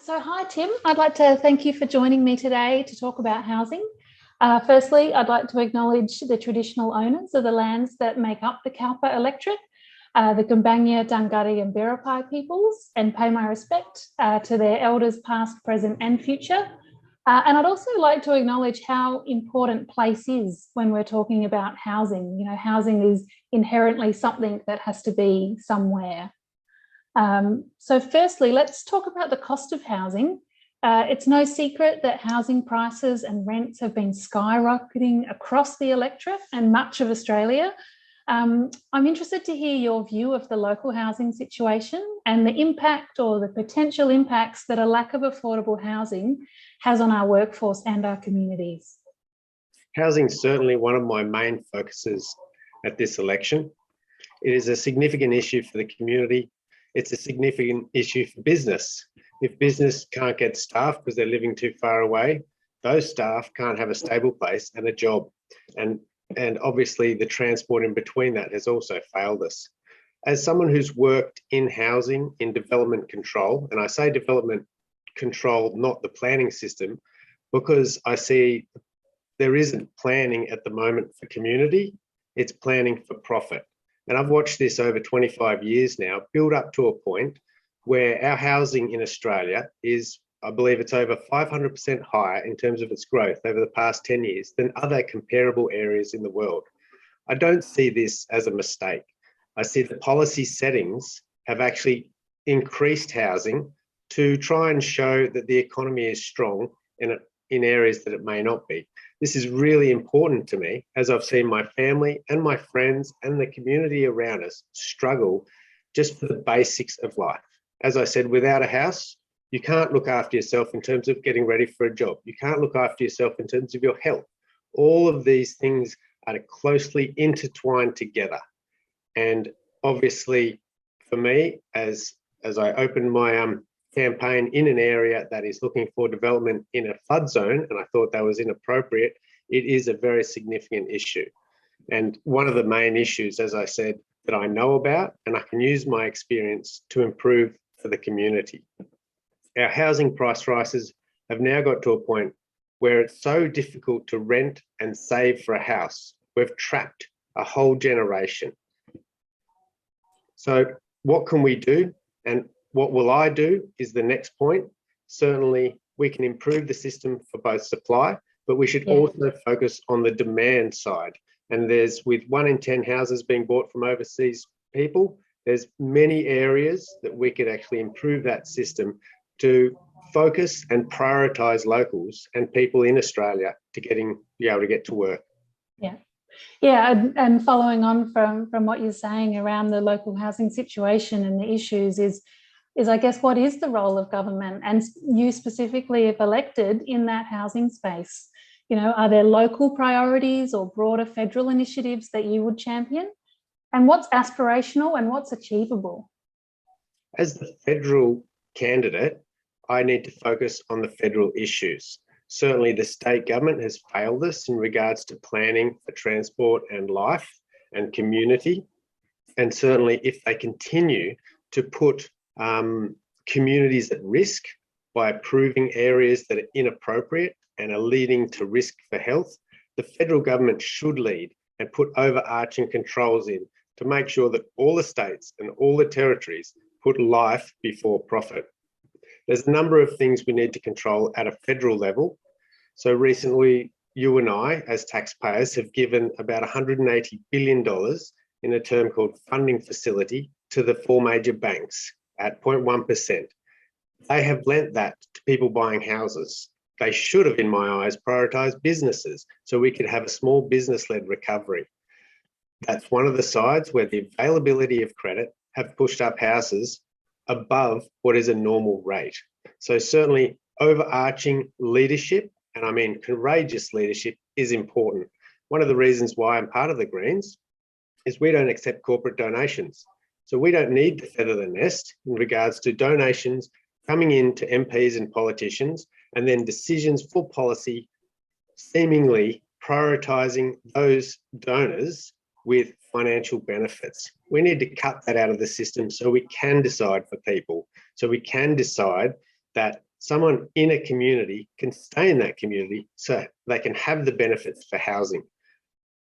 Hi, Tim. I'd like to thank you for joining me today to talk about housing. Firstly, I'd like to acknowledge the traditional owners of the lands that make up the Cowper electorate, the Gumbanya, Dunghutti and Biripi peoples, and pay my respect to their elders past, present and future. And I'd also like to acknowledge how important place is when we're talking about housing. You know, housing is inherently something that has to be somewhere. So firstly, let's talk about the cost of housing. It's no secret that housing prices and rents have been skyrocketing across the electorate and much of Australia. I'm interested to hear your view of the local housing situation and the impact or the potential impacts that a lack of affordable housing has on our workforce and our communities. Housing is certainly one of my main focuses at this election. It is a significant issue for the community. It's a significant issue for business. If business can't get staff because they're living too far away, those staff can't have a stable place and a job. And obviously the transport in between that has also failed us. As someone who's worked in housing, in development control, and I say development control, not the planning system, because I see there isn't planning at the moment for community, it's planning for profit. And I've watched this over 25 years now, build up to a point where our housing in Australia is, I believe it's over 500% higher in terms of its growth over the past 10 years than other comparable areas in the world. I don't see this as a mistake. I see the policy settings have actually increased housing to try and show that the economy is strong in areas that it may not be. This is really important to me as I've seen my family and my friends and the community around us struggle just for the basics of life. As I said, without a house, you can't look after yourself in terms of getting ready for a job. You can't look after yourself in terms of your health. All of these things are closely intertwined together. And obviously for me, as I opened my campaign in an area that is looking for development in a flood zone, and I thought that was inappropriate, it is a very significant issue. And one of the main issues, as I said, that I know about, and I can use my experience to improve for the community. Our housing price rises have now got to a point where it's so difficult to rent and save for a house. We've trapped a whole generation. So what can we do? And what will I do is the next point. Certainly, we can improve the system for both supply, but we should also focus on the demand side. And there's, with 1 in 10 houses being bought from overseas people, there's many areas that we could actually improve that system to focus and prioritise locals and people in Australia to be able to get to work. Yeah, and following on from what you're saying around the local housing situation and the issues is I guess, what is the role of government, and you specifically if elected, in that housing space? You know, are there local priorities or broader federal initiatives that you would champion? And what's aspirational and what's achievable? As the federal candidate, I need to focus on the federal issues. Certainly the state government has failed us in regards to planning for transport and life and community. And certainly if they continue to put communities at risk by approving areas that are inappropriate and are leading to risk for health, the federal government should lead and put overarching controls in to make sure that all the states and all the territories put life before profit. There's a number of things we need to control at a federal level. So recently, you and I, as taxpayers, have given about $180 billion in a term called funding facility to the 4 major banks at 0.1%. They have lent that to people buying houses. They should have, in my eyes, prioritised businesses so we could have a small business-led recovery. That's one of the sides where the availability of credit have pushed up houses above what is a normal rate. So certainly overarching leadership, and I mean courageous leadership, is important. One of the reasons why I'm part of the Greens is we don't accept corporate donations. So we don't need to feather the nest in regards to donations coming in to MPs and politicians, and then decisions for policy seemingly prioritising those donors with financial benefits. We need to cut that out of the system so we can decide for people, so we can decide that someone in a community can stay in that community so they can have the benefits for housing.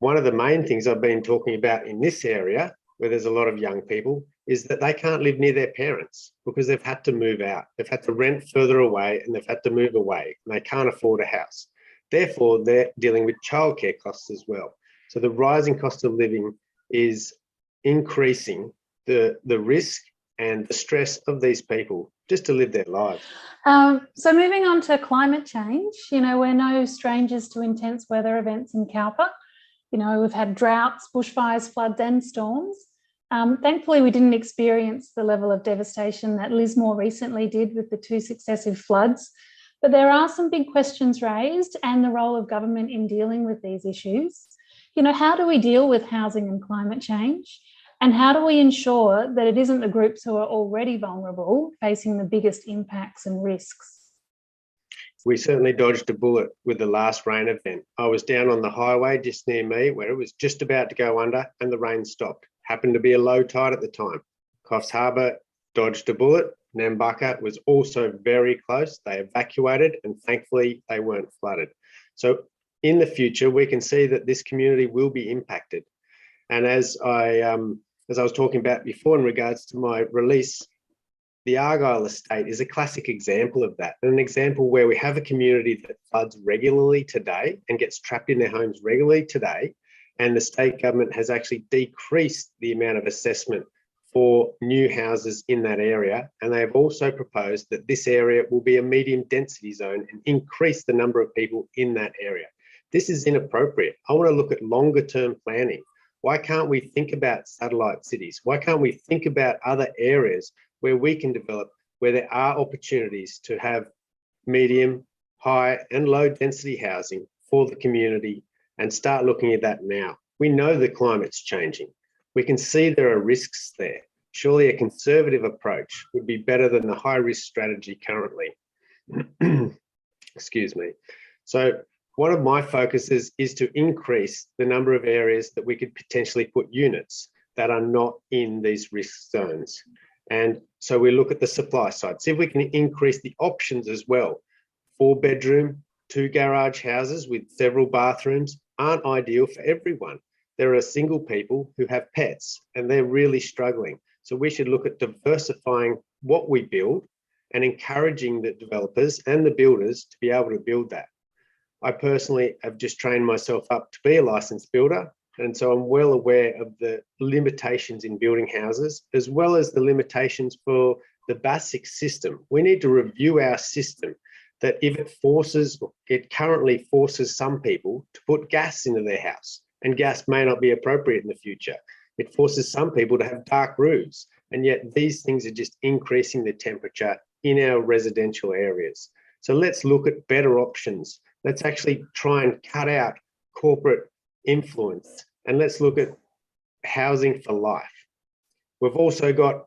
One of the main things I've been talking about in this area, where there's a lot of young people, is that they can't live near their parents because they've had to move out. They've had to rent further away and they've had to move away and they can't afford a house. Therefore, they're dealing with childcare costs as well. So the rising cost of living is increasing the risk and the stress of these people just to live their lives. So moving on to climate change, we're no strangers to intense weather events in Cowper. We've had droughts, bushfires, floods and storms. Thankfully, we didn't experience the level of devastation that Lismore recently did with the 2 successive floods. But there are some big questions raised and the role of government in dealing with these issues. How do we deal with housing and climate change? And how do we ensure that it isn't the groups who are already vulnerable facing the biggest impacts and risks? We certainly dodged a bullet with the last rain event. I was down on the highway just near me where it was just about to go under and the rain stopped. Happened to be a low tide at the time. Coffs Harbour dodged a bullet. Nambucca was also very close. They evacuated and thankfully they weren't flooded. So in the future, we can see that this community will be impacted. And as I was talking about before in regards to my release, the Argyle estate is a classic example of that, an example where we have a community that floods regularly today and gets trapped in their homes regularly today, and the state government has actually decreased the amount of assessment for new houses in that area, and they have also proposed that this area will be a medium density zone and increase the number of people in that area. This is inappropriate. I want to look at longer term planning. Why can't we think about satellite cities? Why can't we think about other areas where we can develop, where there are opportunities to have medium, high and low density housing for the community and start looking at that now? We know the climate's changing. We can see there are risks there. Surely a conservative approach would be better than the high risk strategy currently. Excuse me. So one of my focuses is to increase the number of areas that we could potentially put units that are not in these risk zones. And so we look at the supply side, see if we can increase the options as well. 4-bedroom, 2 garage houses with several bathrooms aren't ideal for everyone. There are single people who have pets and they're really struggling. So we should look at diversifying what we build and encouraging the developers and the builders to be able to build that. I personally have just trained myself up to be a licensed builder. And so I'm well aware of the limitations in building houses, as well as the limitations for the basic system. We need to review our system, that if it currently forces some people to put gas into their house, and gas may not be appropriate in the future. It forces some people to have dark roofs, and yet these things are just increasing the temperature in our residential areas. So let's look at better options. Let's actually try and cut out corporate influence, and let's look at housing for life. We've also got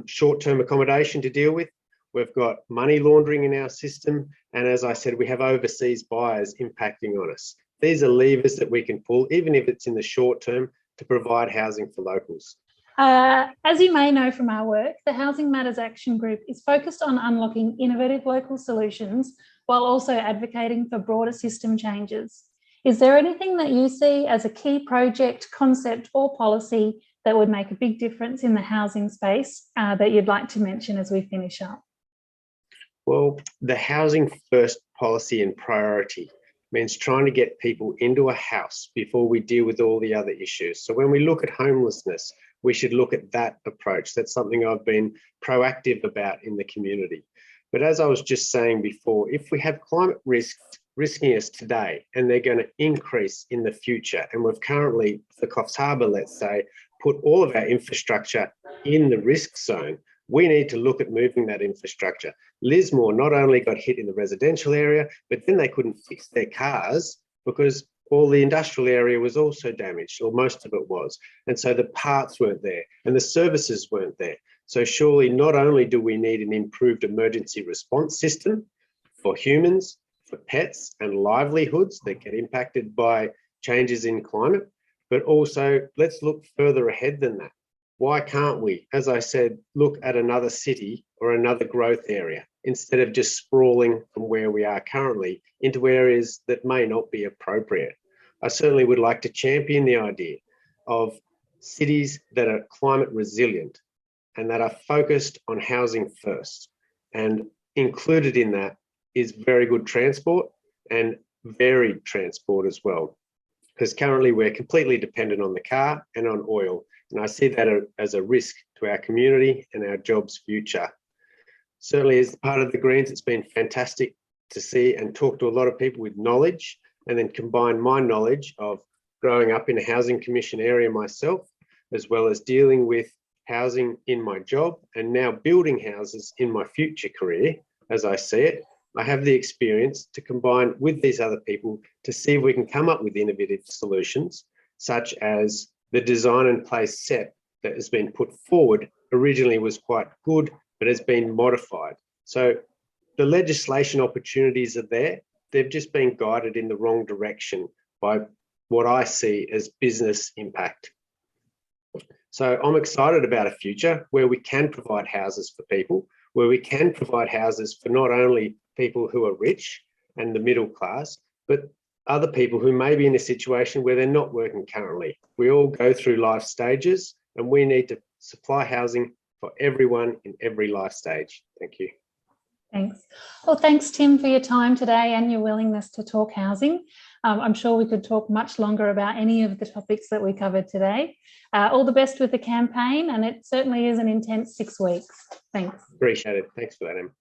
short-term accommodation to deal with. We've got money laundering in our system. And as I said, we have overseas buyers impacting on us. These are levers that we can pull, even if it's in the short term, to provide housing for locals. As you may know from our work, the Housing Matters Action Group is focused on unlocking innovative local solutions while also advocating for broader system changes. Is there anything that you see as a key project, concept or policy that would make a big difference in the housing space that you'd like to mention as we finish up? Well, the housing first policy and priority means trying to get people into a house before we deal with all the other issues. So when we look at homelessness, we should look at that approach. That's something I've been proactive about in the community. But as I was just saying before, if we have climate risks risking us today and they're going to increase in the future, and we've currently, for Coffs Harbour, let's say, put all of our infrastructure in the risk zone, we need to look at moving that infrastructure. Lismore not only got hit in the residential area, but then they couldn't fix their cars because all the industrial area was also damaged, or most of it was. And so the parts weren't there and the services weren't there. So surely not only do we need an improved emergency response system for humans, for pets and livelihoods that get impacted by changes in climate, but also let's look further ahead than that. why can't we, as I said, look at another city or another growth area instead of just sprawling from where we are currently into areas that may not be appropriate? I certainly would like to champion the idea of cities that are climate resilient and that are focused on housing first. And included in that is very good transport and varied transport as well. Because currently we're completely dependent on the car and on oil. And I see that as a risk to our community and our jobs' future. Certainly as part of the Greens, it's been fantastic to see and talk to a lot of people with knowledge, and then combine my knowledge of growing up in a housing commission area myself, as well as dealing with housing in my job and now building houses in my future career, as I see it. I have the experience to combine with these other people to see if we can come up with innovative solutions, such as the design and place set that has been put forward originally was quite good, but has been modified. So the legislation opportunities are there. They've just been guided in the wrong direction by what I see as business impact. So I'm excited about a future where we can provide houses for people, where we can provide houses for not only people who are rich and the middle class, but other people who may be in a situation where they're not working currently. We all go through life stages, and we need to supply housing for everyone in every life stage. Thank you. Thanks. Well, thanks, Tim, for your time today and your willingness to talk housing. I'm sure we could talk much longer about any of the topics that we covered today. All the best with the campaign, and it certainly is an intense 6 weeks. Thanks. Appreciate it. Thanks for that, Em.